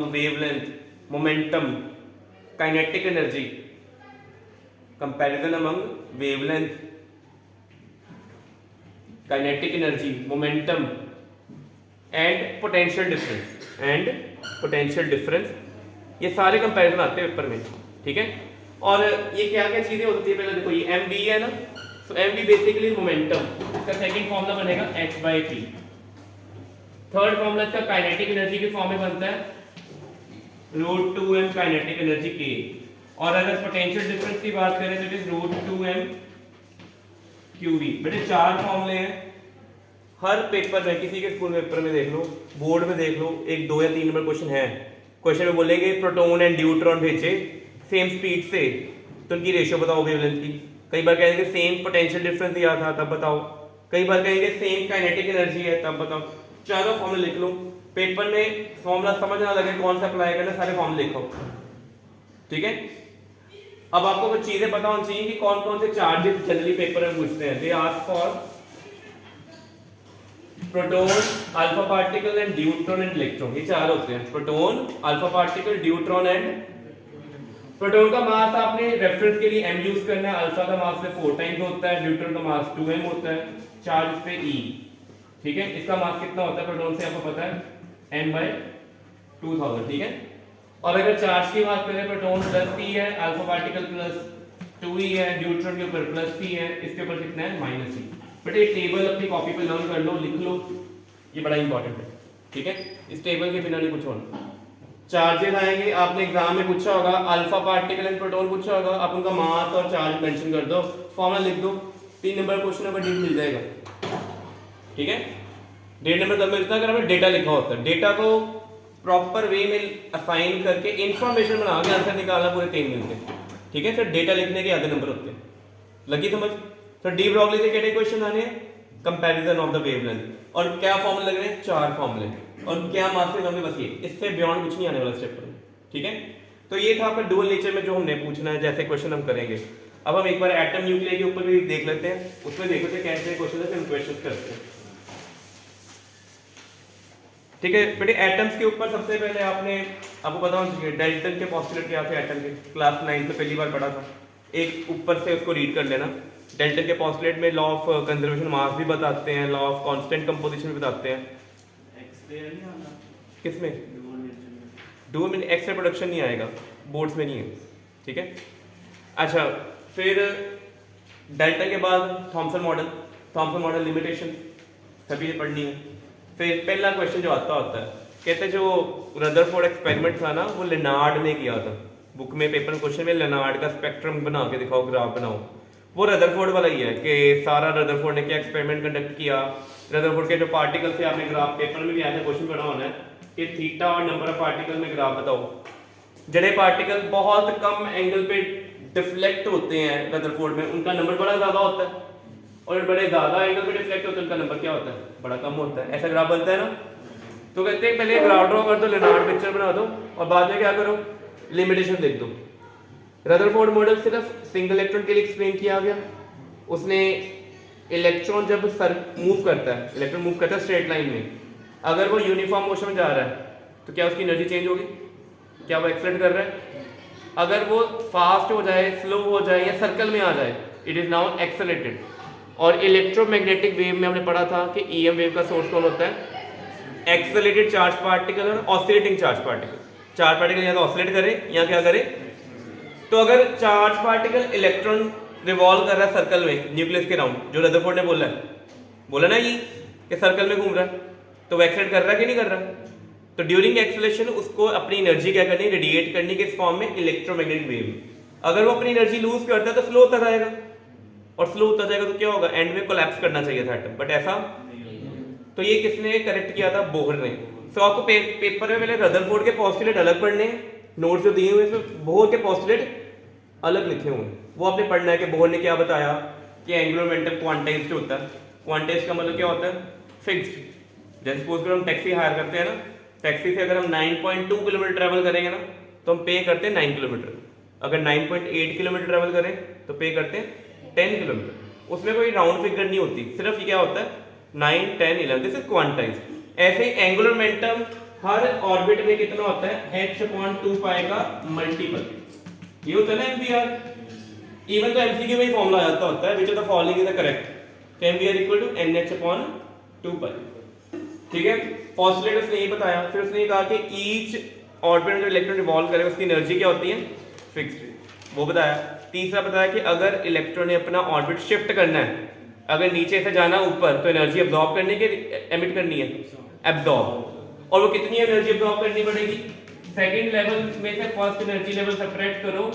wavelength, momentum, kinetic energy. Comparison among wavelength, kinetic energy, momentum and potential difference. ये सारे कंपैरिजन आते हैं पेपर में। ठीक है, और ये क्या क्या चीजें होती है? पहले देखो ये mv है ना, तो mv बेसिकली मोमेंटम, इसका सेकंड फॉर्मूला बनेगा h/p। थर्ड फॉर्मूला इसका काइनेटिक एनर्जी के फॉर्म में बनता है √2m काइनेटिक एनर्जी k। और अगर पोटेंशियल डिफरेंस की बात करें तो इट इज √2m qv। बेटे 4 फॉर्मूले हैं। हर पेपर में, किसी के स्कूल पेपर में देख लो, बोर्ड में देख लो, 1, 2 या 3 नंबर क्वेश्चन है। क्वेश्चन में बोलेंगे प्रोटॉन एंड न्यूट्रॉन भेजे सेम स्पीड से, तो उनकी रेशियो बताओ वेवलेंथ की। कई बार कहेंगे सेम पोटेंशियल डिफरेंस दिया था तब बताओ, कई बार कहेंगे सेम काइनेटिक एनर्जी है तब बताओ। चारों फॉर्मूले लिख लो। पेपर में फॉर्मूला समझ ना लगे कौन सा अप्लाई करना, सारे फॉर्मूले लिखो। ठीक है, अब आपको कुछ चीजें पता होनी चाहिए कि कौन कौन से चार्जेस जनरली पेपर में पूछते हैं। They ask for proton, alpha particle and neutron and electron. ये 4 होते हैं, proton, alpha particle, neutron and. Proton का मास आपने रेफरेंस के लिए m यूज करना है। अल्फा का मास से 4 टाइम्स होता है, न्यूट्रॉन का मास 2m होता है, चार्ज पे e। ठीक है, इसका मास कितना होता है प्रोटॉन से आपको पता है, m/2000। ठीक है, और अगर चार्ज की बात करें प्रोटॉन +p है, अल्फा पार्टिकल +2e है, न्यूट्रॉन के ऊपर +p है, इसके ऊपर कितना है -e। बट ये टेबल अपनी कॉपी पे लर्न कर लो, लिख लो, ये बड़ा इंपॉर्टेंट है। ठीक है, इस टेबल के बिना नहीं कुछ होना। चार्जेस आएंगे, आपने एग्जाम में पूछा होगा अल्फा पार्टिकल एंड प्रोटॉन पूछा होगा, आप उनका मास और चार्ज मेंशन कर दो, फॉर्मूला लिख दो, 3 नंबर क्वेश्चन का डेट मिल जाएगा। ठीक है, डेट नंबर तब मिलता है अगर आपने डेटा लिखा होता है। डेटा को प्रॉपर वे में असाइन करके इंफॉर्मेशन बना के आंसर निकालना पूरे 3 मिलते हैं। ठीक है, फिर डेटा लिखने के आधे नंबर होते हैं। लगी समझ? तो डी ब्रॉगली से कितने क्वेश्चन आने हैं? Comparison of the wavelength. और क्या फॉर्मूले लग रहे हैं? 4 फॉर्मूले। और क्या मार्क्स होंगे? बस ये, इससे बियॉन्ड कुछ नहीं आने वाला चैप्टर में। ठीक है, तो ये था आपका डुअल नेचर में जो हमने पूछना है, जैसे क्वेश्चन हम करेंगे। अब हम एक बार एटम न्यूक्लियर के ऊपर भी देख लेते हैं, उसमें देख लेते हैं कैसे क्वेश्चन है, फिर हम क्वेश्चन करते हैं। ठीक है बेटे, एटम्स के ऊपर सबसे पहले आपको पता होना चाहिए डाल्टन के पोस्टुलेट क्या थे एटम के, क्लास 9 में पहली बार पढ़ा था। एक ऊपर से उसको रीड कर लेना। डाल्टन के पोस्टुलेट में लॉ ऑफ कंजर्वेशन मास भी बताते हैं, लॉ ऑफ कांस्टेंट कंपोजिशन भी बताते हैं। किसमें? डुअल में एक्स रे प्रोडक्शन नहीं आएगा, बोर्ड्स में नहीं है। ठीक है, अच्छा फिर डाल्टन के बाद थॉमसन मॉडल लिमिटेशन सभी पढ़नी है। फिर पहला क्वेश्चन जो आता होता है, कहते हैं जो रदरफोर्ड एक्सपेरिमेंट था ना, वो लेनार्ड ने किया था। बुक में पेपर क्वेश्चन में लेनार्ड का स्पेक्ट्रम बना के दिखाओ, ग्राफ बनाओ। वो रदरफोर्ड वाला ही है कि सारा रदरफोर्ड ने क्या एक्सपेरिमेंट कंडक्ट किया। रदरफोर्ड के जो पार्टिकल से आपने ग्राफ पेपर में भी आया था, क्वेश्चन पढ़ा होना है कि थीटा और नंबर ऑफ पार्टिकल में ग्राफ बताओ। जड़े पार्टिकल बहुत कम एंगल पे डिफ्लेक्ट होते हैं रदरफोर्ड में, उनका नंबर बड़ा ज्यादा होता है, और बड़े ज्यादा एंगल पे डिफ्लेक्ट होते हैं उनका नंबर क्या होता है? बड़ा कम होता है। ऐसा ग्राफ बनता है ना। तो कहते हैं पहले ग्राफ ड्रॉ कर दो, लेनार्ड पिक्चर बना दो, और बाद में क्या करो, लिमिटेशन देख दो। रदरफोर्ड मॉडल सिर्फ सिंगल इलेक्ट्रॉन के लिए एक्सप्लेन किया गया। उसने इलेक्ट्रॉन जब मूव करता है स्ट्रेट लाइन में, अगर वो यूनिफॉर्म मोशन में जा रहा है तो क्या उसकी एनर्जी चेंज होगी? क्या वो एक्सलेट कर रहा है? अगर वो फास्ट हो जाए, स्लो हो जाए या सर्कल में आ जाए, इट इज नाउ एक्सेलरेटेड। और इलेक्ट्रोमैग्नेटिक वेव में हमने पढ़ा था कि ईएम वेव का सोर्स कौन होता है? एक्सेलरेटेड चार्ज पार्टिकल और oscillating charge particle. Charge particle या तो ऑसिलेट करे या क्या करे। तो अगर चार्ज पार्टिकल इलेक्ट्रॉन रिवॉल्व कर रहा है सर्कल में न्यूक्लियस के राउंड, जो रदरफोर्ड ने बोला ना ये कि सर्कल में घूम रहा है, तो वो एक्सेलरेट कर रहा है कि नहीं कर रहा? तो ड्यूरिंग एक्सेलरेशन उसको अपनी एनर्जी क्या करनी, रेडिएट करनी, किस फॉर्म में? Electromagnetic wave. अगर वो अपनी एनर्जी लूज करता है तो स्लो होता जाएगा, और स्लो होता जाएगा तो क्या होगा? एंड में कोलैप्स करना चाहिए था एटम, बट ऐसा तो ये किसने करेक्ट किया था? बोहर ने। तो आपको पेपर में पहले रदरफोर्ड के पोस्टुलेट अलग पढ़ने हैं, नोट्स जो दिए हुए हैं बोहर के पोस्टुलेट अलग लिखे हुए हैं, वो आपने पढ़ना है कि बोहर ने क्या बताया कि एंगुलर मोमेंटम क्वांटाइज्ड होता है। क्वांटाइज्ड का मतलब क्या होता है? फिक्स्ड। जैसे सपोज करो हम टैक्सी हायर करते हैं ना, टैक्सी से अगर हम 9.2 किलोमीटर ट्रैवल करेंगे ना, तो हम पे करते हैं 9 किलोमीटर। अगर 9.8 किलोमीटर ट्रैवल करें तो पे करते हैं 10 किलोमीटर। उसमें कोई राउंड फिगर नहीं होती, सिर्फ ये क्या होता है? 9, 10, 11, दिस इज क्वांटाइज्ड। ऐसे ही एंगुलर मोमेंटम हर ऑर्बिट में कितना होता है? h/2 पाई का मल्टीपल। ये होता है ना एमवीआर। इवन तो एमसीक्यू में ही फॉर्मूला आ जाता होता है, which of the following is the correct. तो एमवीआर इक्वल टू nh/2 पाई। ठीक है, पोस्टुलेट उसने ये बताया। फिर उसने कहा कि ईच ऑर्बिट में जो इलेक्ट्रॉन रिवॉल्व करे उसकी एनर्जी क्या होती है? फिक्स्ड, वो बताया। तीसरा बताया कि अगर इलेक्ट्रॉन ने अपना ऑर्बिट शिफ्ट करना है, अगर नीचे से जाना ऊपर, तो एनर्जी एब्जॉर्ब करनी है कि एमिट करनी है? एब्जॉर्ब। और वो कितनी एनर्जी एब्जॉर्ब करनी पड़ेगी? सेकंड लेवल में से फर्स्ट एनर्जी लेवल सेपरेट करो,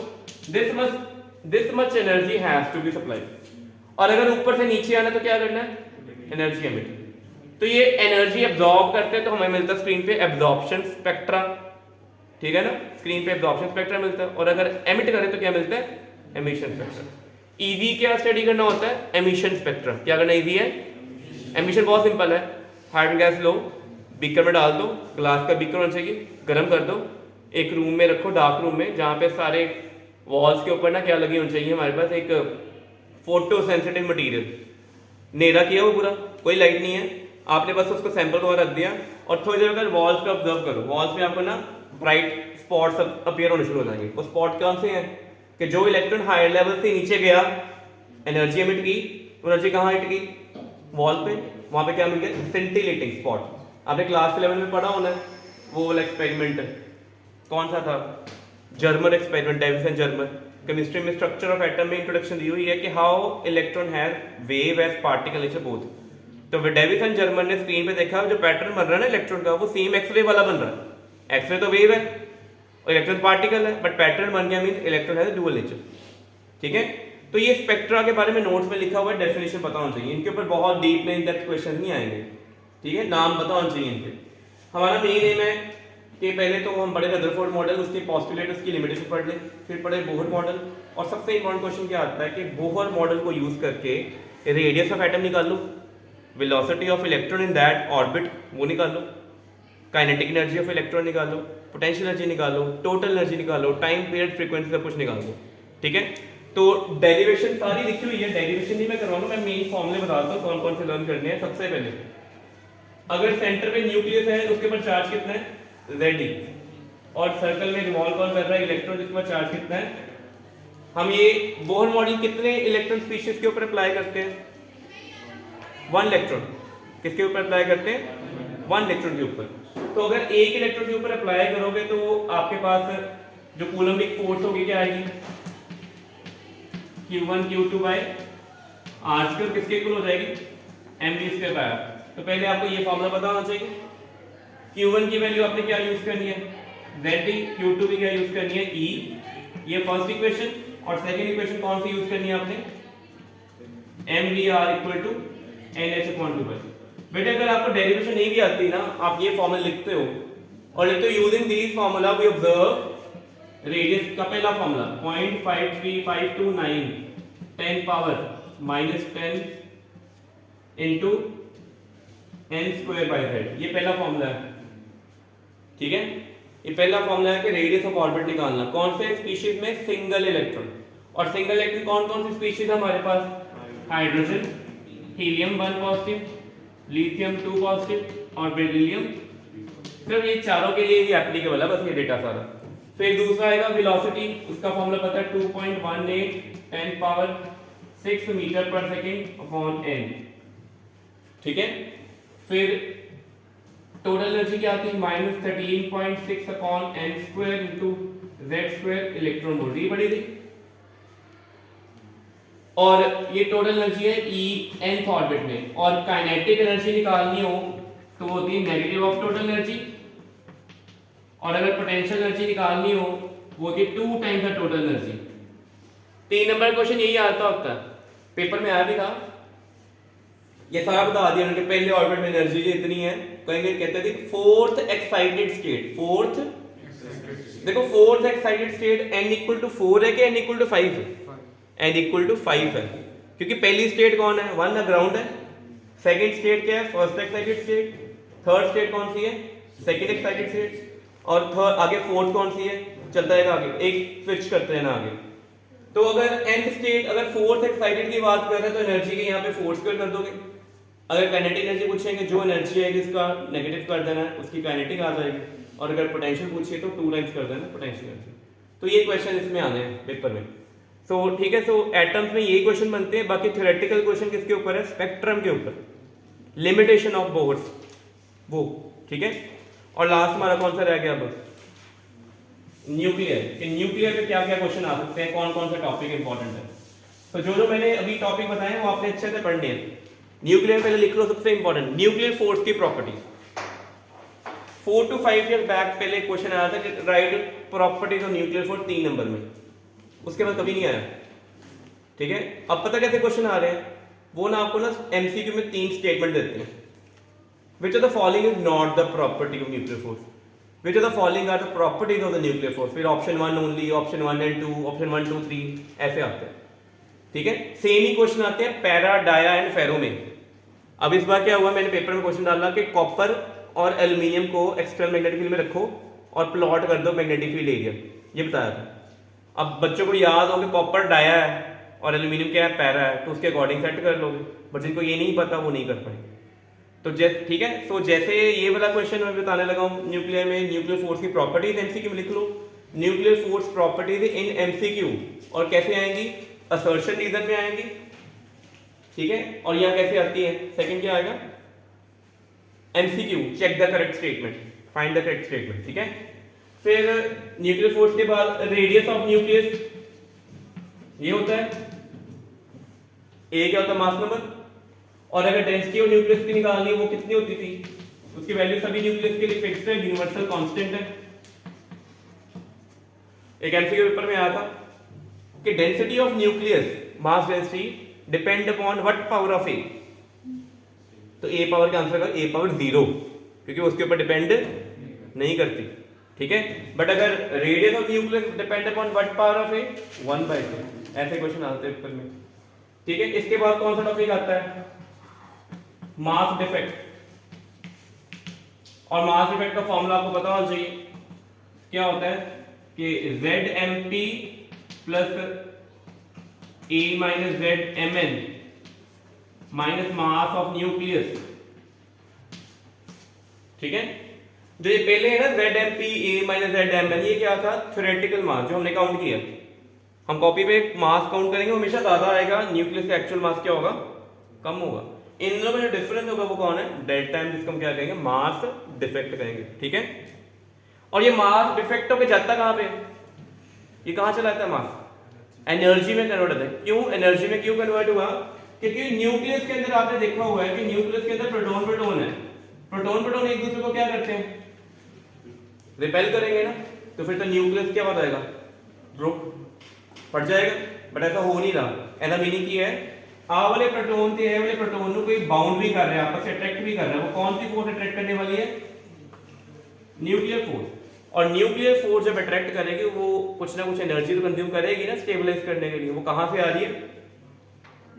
this much energy has to be supplied. और अगर ऊपर से नीचे आना तो क्या करना है? Energy emit. तो ये एनर्जी एब्जॉर्ब करते हैं तो हमें मिलता है स्क्रीन पे एब्जॉर्प्शन स्पेक्ट्रा। ठीक है ना, स्क्रीन पे एब्जॉर्प्शन स्पेक्ट्रा मिलता है। और अगर एमिट करें तो क्या मिलता है? Emission spectra. ईवी क्या स्टडी करना होता है? Emission spectra. क्या करना ईवी है? एमिशन बहुत सिंपल है, हाइड्रोजन गैस लो, बीकर में डाल दो, ग्लास का बीकर होना चाहिए, गर्म कर दो, एक रूम में रखो, डार्क रूम में, जहाँ पे सारे वॉल्स के ऊपर ना क्या लगी होनी चाहिए हमारे पास? एक फोटो सेंसिटिव मटीरियल। नेरा किया वो पूरा, कोई लाइट नहीं है, आपने बस उसको सैंपल को रख दिया, और थोड़ी देर बाद वॉल्स पे ऑब्जर्व करो। वॉल्स पे आपको ना ब्राइट स्पॉट्स अपीयर होने शुरू हो जाएंगे। वो स्पॉट कौन से हैं? कि जो इलेक्ट्रॉन हायर लेवल से नीचे गया, एनर्जी एमिट की, एनर्जी कहाँ हिट की? वॉल पे। वहां पे क्या मिल गया? सेंटिलेटिंग स्पॉट। आपने क्लास 11 में पढ़ा होना है वो वाला एक्सपेरिमेंट, कौन सा था? Germer experiment, Davisson and Germer. Chemistry में स्ट्रक्चर ऑफ एटम में इंट्रोडक्शन दी हुई है कि how electron have wave as particle nature both. तो डेविस एंड जर्मन ने स्क्रीन पे देखा जो पैटर्न बन रहा है ना इलेक्ट्रॉन का, वो सेम एक्सरे वाला बन रहा है। एक्सरे तो वेव है और इलेक्ट्रॉन पार्टिकल है, बट पैटर्न बन गया means electron has dual nature. ठीक है, तो ये स्पेक्ट्रा के बारे में नोट्स में लिखा हुआ है, डेफिनेशन पता होना चाहिए। इनके ऊपर बहुत डीप में इन डेप्थ क्वेश्चन नहीं आएंगे। ठीक है, नाम पता होना चाहिए इनके। हमारा मेन एम है कि पहले तो हम पढ़े रदरफोर्ड मॉडल, उसके पोस्टुलेट, उसकी लिमिटेशन पढ़ लें, फिर पढ़े बोहर मॉडल। और सबसे इंपॉर्टेंट क्वेश्चन क्या आता है कि बोहर मॉडल को यूज करके रेडियस ऑफ एटम निकाल लो, velocity of electron in that orbit वो निकाल लो, काइनेटिक एनर्जी ऑफ इलेक्ट्रॉन निकालो, पोटेंशियल एनर्जी निकालो, टोटल एनर्जी निकालो, टाइम पीरियड फ्रीक्वेंसी सब कुछ निकाल दो। ठीक है, तो डेरिवेशन सारी लिखी हुई है, डेरिवेशन नहीं मैं करवाऊंगा, मैं मेन फॉर्मूले बताता हूँ कौन कौन से लर्न करने हैं। सबसे पहले अगर सेंटर में न्यूक्लियस है उसके ऊपर चार्ज कितना है, Ze, और सर्कल में रिवॉल्व कौन कर रहा है, इलेक्ट्रॉन, जिसके ऊपर चार्ज कितना है। हम ये बोहर मॉडल कितने इलेक्ट्रॉन स्पीशीज के ऊपर अप्लाई करते हैं, 1 इलेक्ट्रॉन। किसके ऊपर अप्लाई करते हैं, 1 इलेक्ट्रॉन के ऊपर। तो अगर एक इलेक्ट्रॉन के ऊपर अप्लाई करोगे तो आपके पास जो कूलम्बिक फोर्स होगी क्या आएगी, Q1 Q2 by R square, किसके इक्वल हो जाएगी, mv स्क्वायर बाय R। तो पहले आपको ये फॉर्मूला पता होना चाहिए। Q1 की वैल्यू आपने क्या यूज करनी है, Zt, Q2 की क्या यूज करनी है, E, ये फर्स्ट इक्वेशन। और सेकंड इक्वेशन कौन सी यूज करनी है आपने, mvr इक्वल टू NH/2। बेटा अगर आपको डेरिवेशन नहीं भी आती ना, आप ये फॉर्मूला लिखते हो और लिखते हो using this formula we observe radius का पहला formula 0.53529 10 power -10 into n square by z, ये पहला फॉर्मूला है। ठीक है, ये पहला फॉर्मूला है कि रेडियस ऑफ ऑर्बिट निकालना कौन से स्पीशीज में, सिंगल इलेक्ट्रॉन। और सिंगल इलेक्ट्रॉन कौन कौन सी स्पीशीज है हमारे पास, hydrogen, helium 1 positive, lithium 2 positive और बेरिलियम। सिर्फ ये चारों के लिए ही एप्लीकेबल है, बस ये डेटा सारा। फिर दूसरा आएगा वेलोसिटी, उसका फॉर्मूला पता है 2.18 10 पावर 6 मीटर पर सेकंड अपॉन n। ठीक है, फिर टोटल एनर्जी क्या आती है, -13.6 upon n square into z square electron volt, ये बड़ी थी। और ये टोटल एनर्जी है E nth ऑर्बिट में। और काइनेटिक एनर्जी निकालनी हो तो होती है नेगेटिव ऑफ टोटल एनर्जी, और अगर पोटेंशियल एनर्जी निकालनी हो वो होती है 2 times the total energy. 3 number question यही आता होता है, पेपर में आया भी था। ये सारा बता दिया उन्होंने, पहले ऑर्बिट में एनर्जी इतनी है, कहेंगे कहते थे फोर्थ एक्साइटेड स्टेट, फोर्थ देखो fourth excited state n equal to 4 है कि n इक्वल टू 5 है, n इक्वल टू 5 है, क्योंकि पहली स्टेट कौन है, 1 ग्राउंड है। सेकंड स्टेट क्या है, first excited state. Third state कौन सी है, सेकंड एक्साइटेड स्टेट। और थर्ड आगे फोर्थ कौन सी है, चलता है आगे, एक स्विच करते हैं ना आगे। तो अगर nth स्टेट अगर फोर्थ एक्साइटेड की बात कर रहे हैं तो एनर्जी के यहाँ पे 4 स्क्वायर कर दोगे। अगर काइनेटिक एनर्जी पूछेंगे, जो एनर्जी है जिसका नेगेटिव कर देना है उसकी काइनेटिक आ जाएगी। और अगर पोटेंशियल पूछिए तो 2 टाइम्स कर देना पोटेंशियल एनर्जी। तो ये क्वेश्चन इसमें आने हैं पेपर में। सो ठीक है, सो एटम्स में यही क्वेश्चन बनते हैं। बाकी थ्योरेटिकल क्वेश्चन किसके ऊपर है, स्पेक्ट्रम के ऊपर, लिमिटेशन ऑफ बोर्स वो। ठीक है, और लास्ट हमारा कौन सा रह गया अब, न्यूक्लियर। कि न्यूक्लियर में क्या क्या क्वेश्चन आ सकते हैं, कौन कौन सा टॉपिक इंपॉर्टेंट है। तो जो मैंने अभी टॉपिक बताए वो आपने अच्छे से पढ़ने हैं। न्यूक्लियर पहले लिख लो, सबसे इंपॉर्टेंट न्यूक्लियर फोर्स की प्रॉपर्टीज। 4 to 5 ईयर बैक पहले क्वेश्चन आया था कि right properties of nuclear force 3 number में, उसके बाद कभी नहीं आया। ठीक है, अब पता कैसे क्वेश्चन आ रहे हैं, वो ना आपको ना एमसीक्यू में 3 स्टेटमेंट देते हैं। Which of the following is not the property of nuclear force, which of the following are the properties of the nuclear force. फिर option 1 only, option 1 and 2, option 1 2 3 ऐसे आते हैं। ठीक है, सेम ही क्वेश्चन आते हैं पैरा, डाया एंड फेरो में। अब इस बार क्या हुआ, मैंने पेपर में क्वेश्चन डाला कि कॉपर और एल्यूमिनियम को एक्सटर्नल मैग्नेटिक फील्ड में रखो और प्लॉट कर दो मैग्नेटिक फील्ड एरिया, ये बताया था। अब बच्चों को याद हो कि कॉपर डाया है और एल्यूमिनियम क्या है, पैरा है, तो उसके अकॉर्डिंग सेट कर लोगे। बट जिनको ये नहीं पता वो नहीं कर पाएंगे। तो ठीक है, तो जैसे ये वाला क्वेश्चन मैं बताने लगा हूँ न्यूक्लियर में, न्यूक्लियर फोर्स की प्रॉपर्टीज एमसीक्यू में लिख लो। Nuclear force properties in MCQ, और कैसे आएंगी, असर्शन रीजन में आएंगी। ठीक है, और यहाँ कैसे आती है, सेकंड क्या आएगा, MCQ, check the correct statement, find the correct statement. ठीक है, फिर न्यूक्लियर फोर्स के बाद रेडियस ऑफ न्यूक्लियस, ये होता है ए, क्या होता है, मास नंबर। और अगर डेंसिटी ऑफ न्यूक्लियस की निकालनी है वो कितनी होती थी, उसकी वैल्यू सभी न्यूक्लियस के लिए फिक्स्ड है, यूनिवर्सल कांस्टेंट है। एक एमसीक्यू पेपर में आया था कि density of nucleus, mass density depend upon what power of A. तो ए पावर का आंसर ए पावर 0, क्योंकि उसके ऊपर डिपेंड नहीं करती। ठीक है, बट अगर radius of nucleus depend upon what power of A, 1/2। ऐसे क्वेश्चन आते हैं पेपर में। ठीक है, इसके बाद कौन सा टॉपिक आता है, मास डिफेक्ट। और मास डिफेक्ट का फॉर्मूला आपको पता होना चाहिए, क्या होता है कि ZMP plus A minus ZMN minus mass of nucleus. ठीक है, जो ये पहले है ना ZMP A माइनस ZMN, ये क्या था, थ्योरेटिकल मास जो हमने काउंट किया। हम कॉपी पे मास काउंट करेंगे, हमेशा ज्यादा आएगा, न्यूक्लियस का एक्चुअल मास क्या होगा, कम होगा। इन दोनों में जो डिफरेंस होगा वो कौन है, डेल्टा एम, जिसको हम क्या कहेंगे, मास डिफेक्ट कहेंगे। ठीक है, और ये मास डिफेक्ट होकर जाता कहां पे, ये कहां चला जाता है, मास एनर्जी में कन्वर्ट होता है। क्यों एनर्जी में क्यों कन्वर्ट हुआ, क्योंकि न्यूक्लियस के अंदर आपने देखा हुआ है कि न्यूक्लियस के अंदर प्रोटॉन प्रोटॉन है, प्रोटॉन प्रोटॉन एक दूसरे को क्या करते हैं, रिपेल करेंगे ना, तो फिर तो न्यूक्लियस क्या हो जाएगा, ब्रोक, फट जाएगा। बट ऐसा हो नहीं रहा, ऐसा मीनिंग की है आ वाले प्रोटॉन ते ए वाले प्रोटॉन को कोई बाउंड भी कर रहा है, आपस में अट्रैक्ट भी कर रहा है। वो कौन सी फोर्स अट्रैक्ट करने वाली है, न्यूक्लियर फोर्स। और न्यूक्लियर फोर्स जब अट्रैक्ट करेगी वो कुछ ना कुछ एनर्जी तो कंज्यूम करेगी ना स्टेबलाइज करने के लिए, वो कहां से आ रही है,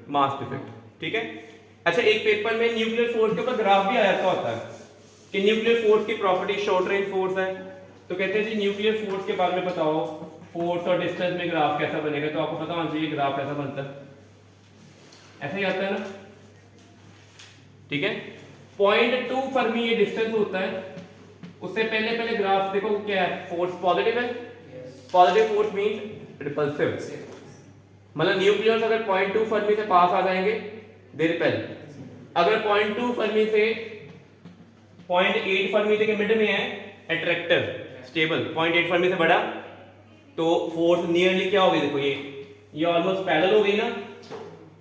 मास डिफेक्ट। ठीक है, अच्छा एक पेपर में न्यूक्लियर फोर्स के ऊपर ग्राफ भी आया होता है कि न्यूक्लियर फोर्स की प्रॉपर्टी शॉर्ट रेंज फोर्स है, तो कहते हैं जी न्यूक्लियर फोर्स के बारे में बताओ, फोर्स और डिस्टेंस में ग्राफ कैसा बनेगा, तो आपको पता होना चाहिए ग्राफ ऐसा बनता है, ऐसा ही आता है ना। ठीक है, 0.2 फर्मी ये डिस्टेंस होता है, उससे पहले पहले ग्राफ देखो क्या है, फोर्स पॉजिटिव है, पॉजिटिव फोर्स मींस रिपल्सिव, मतलब न्यूक्लियस अगर 0.2 फर्मी से पास आ जाएंगे दे रिपेल, अगर 0.2 फर्मी से 0.8 फर्मी के मिड में है अट्रैक्टर स्टेबल, 0.8 फर्मी से बड़ा तो फोर्स नियरली क्या होगी, देखो ये ऑलमोस्ट पैरेलल हो गई ना,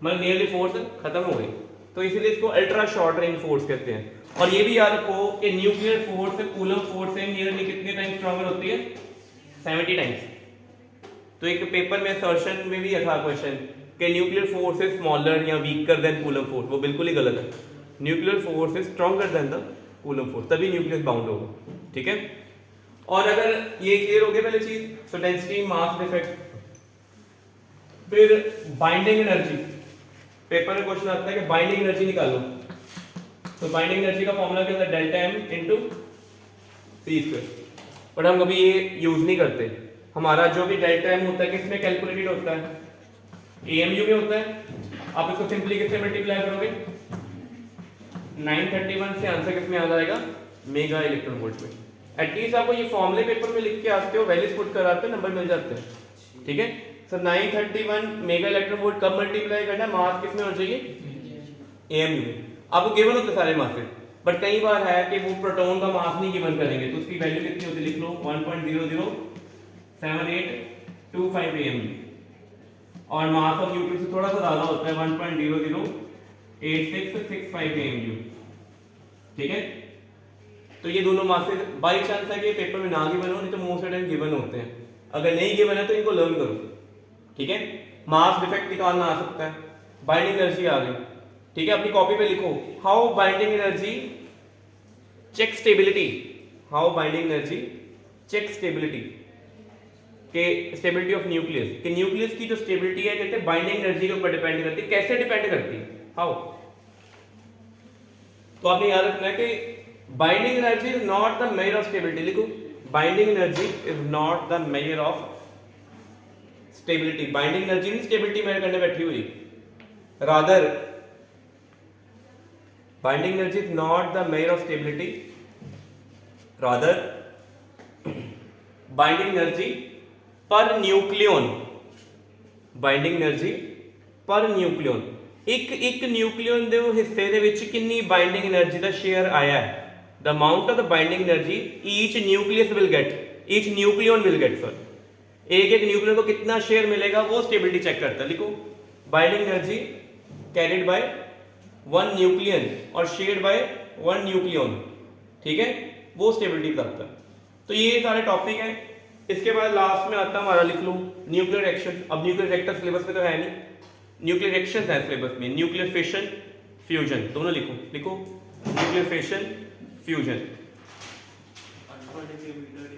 मतलब नियरली फोर्स खत्म हो गई, तो इसीलिए इसको अल्ट्रा शॉर्ट रेंज फोर्स कहते हैं। और ये भी याद रखो कि न्यूक्लियर फोर्स कूलम फोर्स से नियरली कितने टाइम स्ट्रॉन्गर होती है, 70 टाइम्स। तो एक पेपर में असर्शन में भी था क्वेश्चन कि न्यूक्लियर फोर्स इज स्मॉलर या वीकर देन कूलम फोर्स, वो बिल्कुल ही गलत है, nuclear force is stronger than the coulomb force, तभी न्यूक्लियस बाउंड होगा। ठीक है, और अगर ये क्लियर हो गया पहले चीज, तो डेंसिटी मास डिफेक्ट। फिर बाइंडिंग एनर्जी, पेपर में क्वेश्चन आता है कि बाइंडिंग एनर्जी निकालो, तो बाइंडिंग एनर्जी का फॉर्मूला क्या होता है, delta M into C square, but हम कभी ये यूज नहीं करते। हमारा जो भी डेल्टा एम होता है किसमें कैलकुलेटेड होता है, एएमयू में होता है। आप इसको सिंपली किससे मल्टीप्लाई करोगे, 931 से आंसर किसमें आ जाएगा, मेगा इलेक्ट्रॉन वोल्ट में। एटलीस्ट आपको ये फॉर्मूले पेपर में लिख के आते हो, वैल्यूज पुट कराते हो, नंबर मिल जाते हैं। ठीक है, सर 931 मेगा इलेक्ट्रॉन वोल्ट कब मल्टीप्लाई करना है, मास किसमें होना चाहिए, एएमयू में। आपको गिवन होते सारे मास, बट कई बार है कि वो प्रोटॉन का मास नहीं गिवन करेंगे, तो उसकी वैल्यू कितनी होती है, लिख लो 1.007825 एएमयू, और मास ऑफ न्यूक्लियस से थोड़ा सा ज्यादा होता है 1.008665 एएमयू। ठीक है, तो ये दोनों मास बाई चांस है कि पेपर में ना गिवन हो, नहीं तो मोस्ट टाइम गिवन होते हैं। अगर नहीं गिवन है तो इनको लर्न करो। ठीक है, मास डिफेक्ट निकालना आ सकता है, बाइंडिंग एनर्जी आ गई। ठीक है, अपनी कॉपी पे लिखो, how binding energy check stability, how binding energy check stability के स्टेबिलिटी ऑफ न्यूक्लियस, कि न्यूक्लियस की जो स्टेबिलिटी है कहते हैं बाइंडिंग एनर्जी के ऊपर डिपेंड करती है। कैसे डिपेंड करती है, हाउ, तो आपने याद रखना है कि binding energy is not the measure of stability, लिखो binding energy is not the measure of stability. Binding energy नहीं स्टेबिलिटी मेजर करने बैठी हुई, rather binding energy is not the measure of stability, rather binding energy per nucleon, binding energy per nucleon, ਇੱਕ ਨਿਊਕਲੀਓਨ ਦੇ ਹਿੱਸੇ ਦੇ ਵਿੱਚ ਕਿੰਨੀ ਬਾਈਂਡਿੰਗ એનર્ਜੀ ਦਾ ਸ਼ੇਅਰ ਆਇਆ ਹੈ, the amount of the binding energy each nucleus will get, each nucleon will get, sir एक nucleon को कितना शेयर मिलेगा वो स्टेबिलिटी चेक करता है। लिखो binding energy carried by one nucleon और शेयर्ड बाय वन न्यूक्लियन, ठीक है, वो स्टेबिलिटी बताता है। तो ये सारे टॉपिक हैं। इसके बाद लास्ट में आता है हमारा, लिख लो न्यूक्लियर रिएक्शन। अब न्यूक्लियर रिएक्टर सिलेबस में तो है नहीं, न्यूक्लियर रिएक्शन है सिलेबस में, न्यूक्लियर फिशन फ्यूजन दोनों लिखो, लिखो न्यूक्लियर फिशन फ्यूजन।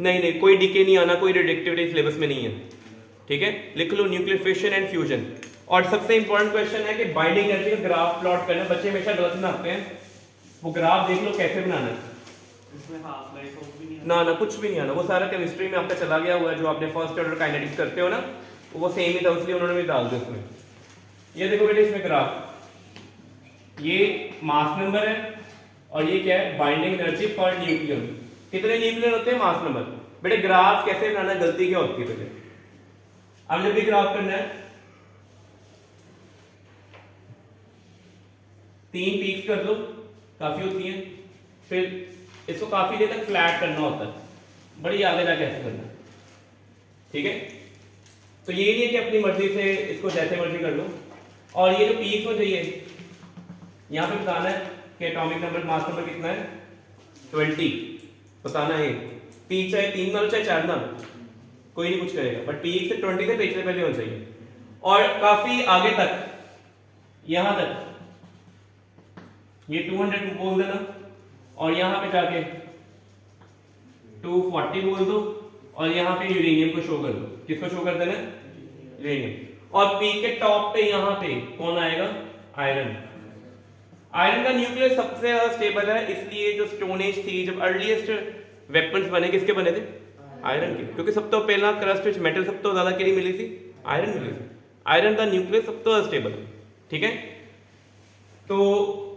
नहीं कोई डीके नहीं आना, कोई रिडक्टिविटी सिलेबस में नहीं है, ठीक है, लिख लो न्यूक्लियर फिशन एंड फ्यूजन। और सबसे इंपॉर्टेंट क्वेश्चन है कि बाइंडिंग एनर्जी का ग्राफ प्लॉट करना, बच्चे हमेशा गलत बनाते हैं, वो ग्राफ देख लो कैसे बनाना है। इसमें हाफ लाइफ ऑफ भी नहीं ना ना कुछ भी नहीं आना, वो सारा केमिस्ट्री में आपका चला गया हुआ है, जो आपने फर्स्ट ऑर्डर काइनेटिक्स करते हो ना वो सेम ही था, इसलिए उन्होंने भी डाल दिया उसमें। ये देखो बेटे इसमें ग्राफ, ये मास नंबर है और ये क्या है बाइंडिंग एनर्जी पर न्यूक्लियन। कितने न्यूक्लियन होते हैं मास नंबर। बेटे ग्राफ कैसे बनाना, गलती क्या होती है बेटे, अब जब भी ग्राफ करना है 3 पीक्स कर लो काफी होती है, फिर इसको काफी देर तक फ्लैट करना होता है, बड़ी आगे जाके ऐसे करना है, ठीक है। तो ये नहीं है कि अपनी मर्जी से इसको जैसे मर्जी कर लो। और ये जो पीक हो चाहिए यहाँ पे बताना है कि एटॉमिक नंबर मास नंबर कितना है 20 बताना है। पीक चाहे 3 ना हो चाहे 4 ना हो, कोई नहीं कुछ करेगा, बट पीक से 20 से पिछले पहले होना चाहिए। और काफी आगे तक यहां तक ये 200 बोल देना और यहां पे जाके 240 बोल दो और यहां पे यूरेनियम को शो कर दो। किसको शो कर देना है, यूरेनियम। और पीक के टॉप पे यहां पे कौन आएगा, आयरन। आयरन का न्यूक्लियस सबसे ज्यादा स्टेबल है, इसलिए जो स्टोन एज थी जब अर्लीस्ट वेपन्स बने किसके बने थे, आयरन के, क्योंकि सब तो पहला क्रस्ट विच मेटल सब तो ज्यादा केड़ी मिली थी, आयरन मिली थी। आयरन का न्यूक्लियस सब तो स्टेबल है, ठीक है। तो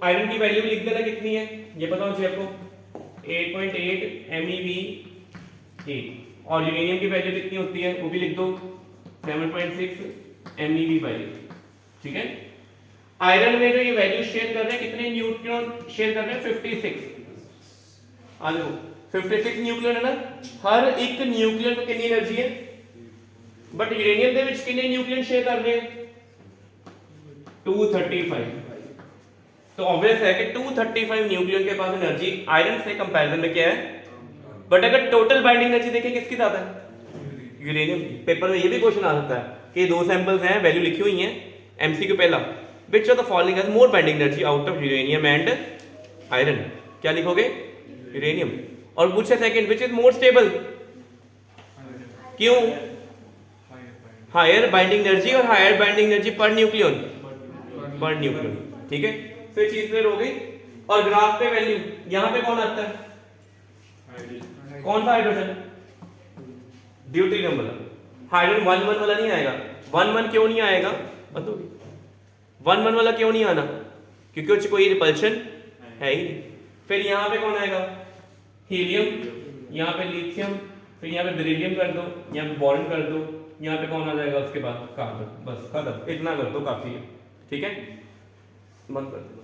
आयरन की वैल्यू लिख देना कितनी है ये पता होना चाहिए आपको 8.8 MeV और यूरेनियम की वैल्यू कितनी होती है वो भी लिख दो 7.6 MeV/, ठीक है। आयरन में जो ये वैल्यू शेयर कर रहे हैं कितने न्यूक्लियन शेयर कर रहे हैं 56। आ देखो 56 न्यूक्लियन है ना, हर एक न्यूक्लियन को कितनी एनर्जी है, बट यूरेनियम ਦੇ ਵਿੱਚ कितने न्यूक्लियन शेयर कर रहे हैं 235। तो ऑब्वियस है कि 235 न्यूक्लियन के पास एनर्जी आयरन से कंपैरिजन में क्या है, बट अगर टोटल बाइंडिंग एनर्जी देखें किसकी ज्यादा है, यूरेनियम की। पेपर में ये भी क्वेश्चन आ सकता है कि 2 सैंपल्स हैं वैल्यू लिखी हुई हैं, एमसीक्यू पहला which of the following has more binding energy out of uranium and iron, क्या लिखोगे यूरेनियम। और पूछे second which is more stable, क्यों, हायर बाइंडिंग एनर्जी और हायर बाइंडिंग एनर्जी पर न्यूक्लियन, ठीक है। तो चीज क्लियर हो गई। और ग्राफ पे वैल्यू यहां पे कौन आता है, कौन सा हाइड्रोजन, ड्यूटेरियम वाला। हाइड्रोजन 1 1 वाला नहीं आएगा, 1 1 क्यों नहीं आएगा बताओगे, 1 1 वाला क्यों नहीं आना, क्योंकि उससे कोई रिपल्शन है ही नहीं। फिर यहाँ पे कौन आएगा, हीलियम, यहाँ पे लिथियम, फिर यहाँ पे बेरिलियम कर दो, यहाँ पे बोरॉन कर दो, यहाँ पे कौन आ जाएगा उसके बाद कार्बन, बस खत्म, इतना कर दो काफी है, ठीक है। बंद कर दो,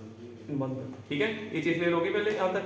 ठीक है। ये चीज क्लियर होगी पहले यहाँ तक।